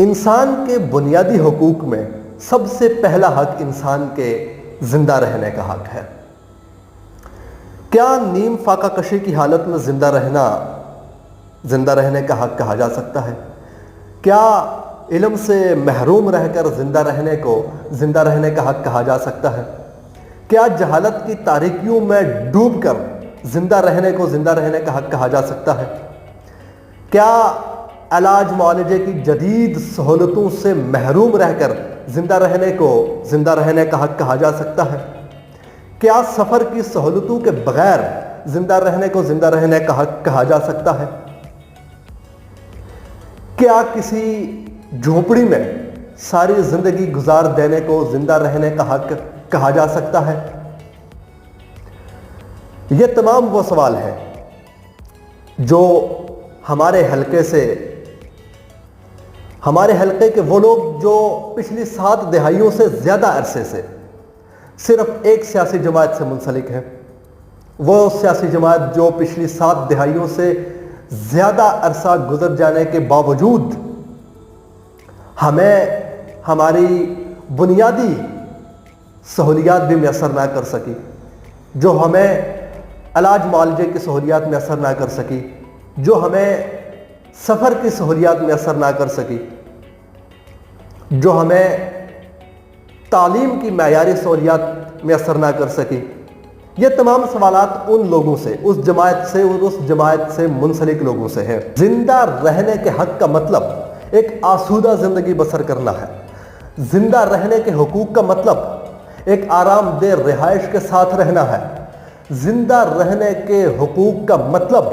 انسان کے بنیادی حقوق میں سب سے پہلا حق انسان کے زندہ رہنے کا حق ہے۔ کیا نیم فاقہ کشی کی حالت میں زندہ رہنے کا حق کہا جا سکتا ہے؟ کیا علم سے محروم رہ کر زندہ رہنے کا حق کہا جا سکتا ہے؟ کیا جہالت کی تاریکیوں میں ڈوب کر زندہ رہنے کا حق کہا جا سکتا ہے؟ کیا علاج معالجے کی جدید سہولتوں سے محروم رہ کر زندہ رہنے کا حق کہا جا سکتا ہے؟ کیا سفر کی سہولتوں کے بغیر زندہ رہنے کا حق کہا جا سکتا ہے؟ کیا کسی جھونپڑی میں ساری زندگی گزار دینے کو زندہ رہنے کا حق کہا جا سکتا ہے؟ یہ تمام وہ سوال ہیں جو ہمارے حلقے کے وہ لوگ جو پچھلی 7 دہائیوں سے زیادہ عرصے سے صرف ایک سیاسی جماعت سے منسلک ہیں، وہ سیاسی جماعت جو پچھلی 7 دہائیوں سے زیادہ عرصہ گزر جانے کے باوجود ہمیں ہماری بنیادی سہولیات بھی میسر نہ کر سکی، جو ہمیں علاج معالجے کی سہولیات میسر نہ کر سکی، جو ہمیں سفر کی سہولیات میسر نہ کر سکی، جو ہمیں تعلیم کی معیاری سہولیات میسر نہ کر سکی۔ یہ تمام سوالات ان لوگوں سے، اس جماعت سے منسلک لوگوں سے ہیں۔ زندہ رہنے کے حق کا مطلب ایک آسودہ زندگی بسر کرنا ہے۔ زندہ رہنے کے حقوق کا مطلب ایک آرام دہ رہائش کے ساتھ رہنا ہے۔ زندہ رہنے کے حقوق کا مطلب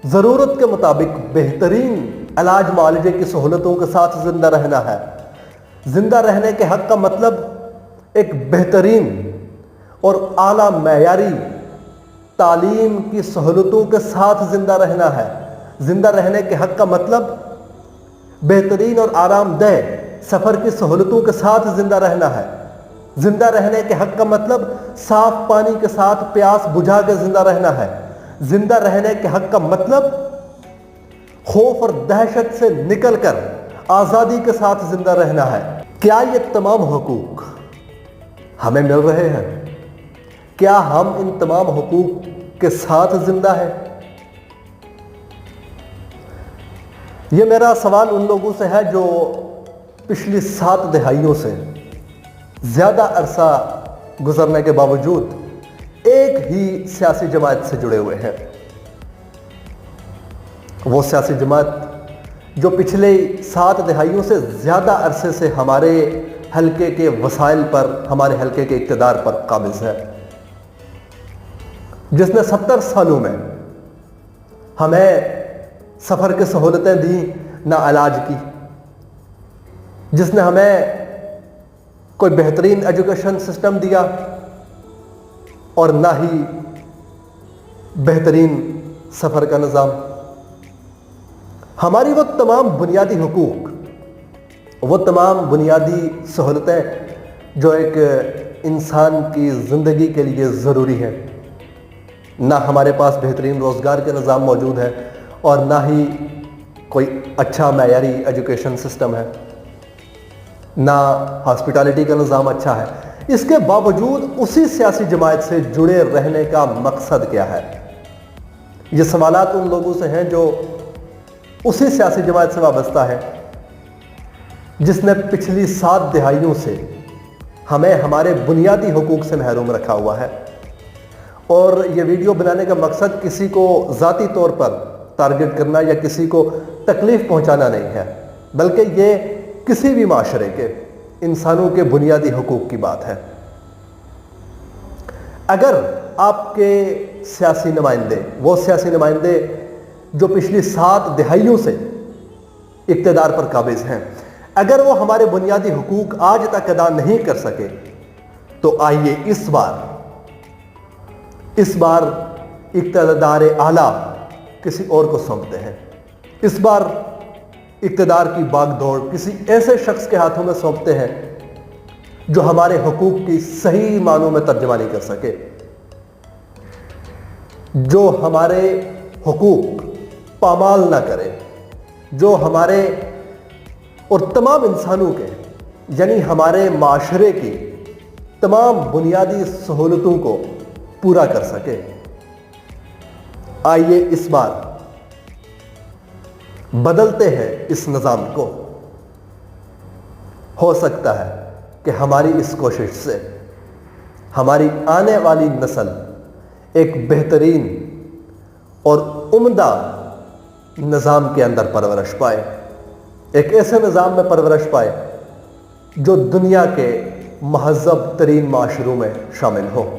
ضرورت کے مطابق بہترین علاج معالجے کی سہولتوں کے ساتھ زندہ رہنا ہے۔ زندہ رہنے کے حق کا مطلب ایک بہترین اور اعلیٰ معیاری تعلیم کی سہولتوں کے ساتھ زندہ رہنا ہے۔ زندہ رہنے کے حق کا مطلب بہترین اور آرام دہ سفر کی سہولتوں کے ساتھ زندہ رہنا ہے۔ زندہ رہنے کے حق کا مطلب صاف پانی کے ساتھ پیاس بجھا کے زندہ رہنا ہے۔ زندہ رہنے کے حق کا مطلب خوف اور دہشت سے نکل کر آزادی کے ساتھ زندہ رہنا ہے۔ کیا یہ تمام حقوق ہمیں مل رہے ہیں؟ کیا ہم ان تمام حقوق کے ساتھ زندہ ہیں؟ یہ میرا سوال ان لوگوں سے ہے جو پچھلی 7 دہائیوں سے زیادہ عرصہ گزرنے کے باوجود ایک ہی سیاسی جماعت سے جڑے ہوئے ہیں۔ وہ سیاسی جماعت جو پچھلے 7 دہائیوں سے زیادہ عرصے سے ہمارے حلقے کے وسائل پر، ہمارے حلقے کے اقتدار پر قابض ہے، جس نے 70 سالوں میں ہمیں سفر کی سہولتیں دیں، نہ علاج کی، جس نے ہمیں کوئی بہترین ایجوکیشن سسٹم دیا اور نہ ہی بہترین سفر کا نظام۔ ہماری وہ تمام بنیادی حقوق، وہ تمام بنیادی سہولتیں جو ایک انسان کی زندگی کے لیے ضروری ہیں، نہ ہمارے پاس بہترین روزگار کے نظام موجود ہے اور نہ ہی کوئی اچھا معیاری ایجوکیشن سسٹم ہے، نہ ہاسپٹالٹی کا نظام اچھا ہے۔ اس کے باوجود اسی سیاسی جماعت سے جڑے رہنے کا مقصد کیا ہے؟ یہ سوالات ان لوگوں سے ہیں جو اسی سیاسی جماعت سے وابستہ ہے، جس نے پچھلی 7 دہائیوں سے ہمیں ہمارے بنیادی حقوق سے محروم رکھا ہوا ہے۔ اور یہ ویڈیو بنانے کا مقصد کسی کو ذاتی طور پر ٹارگٹ کرنا یا کسی کو تکلیف پہنچانا نہیں ہے، بلکہ یہ کسی بھی معاشرے کے انسانوں کے بنیادی حقوق کی بات ہے۔ اگر آپ کے سیاسی نمائندے، وہ سیاسی نمائندے جو پچھلی 7 دہائیوں سے اقتدار پر قابض ہیں، اگر وہ ہمارے بنیادی حقوق آج تک ادا نہیں کر سکے، تو آئیے اس بار اقتدار اعلیٰ کسی اور کو سونپتے ہیں۔ اس بار اقتدار کی باغ دوڑ کسی ایسے شخص کے ہاتھوں میں سونپتے ہیں جو ہمارے حقوق کی صحیح معنوں میں ترجمانی کر سکے، جو ہمارے حقوق پامال نہ کرے، جو ہمارے اور تمام انسانوں کے یعنی ہمارے معاشرے کی تمام بنیادی سہولتوں کو پورا کر سکے۔ آئیے اس بار بدلتے ہیں اس نظام کو۔ ہو سکتا ہے کہ ہماری اس کوشش سے ہماری آنے والی نسل ایک بہترین اور عمدہ نظام کے اندر پرورش پائے، ایک ایسے نظام میں پرورش پائے جو دنیا کے مہذب ترین معاشروں میں شامل ہو۔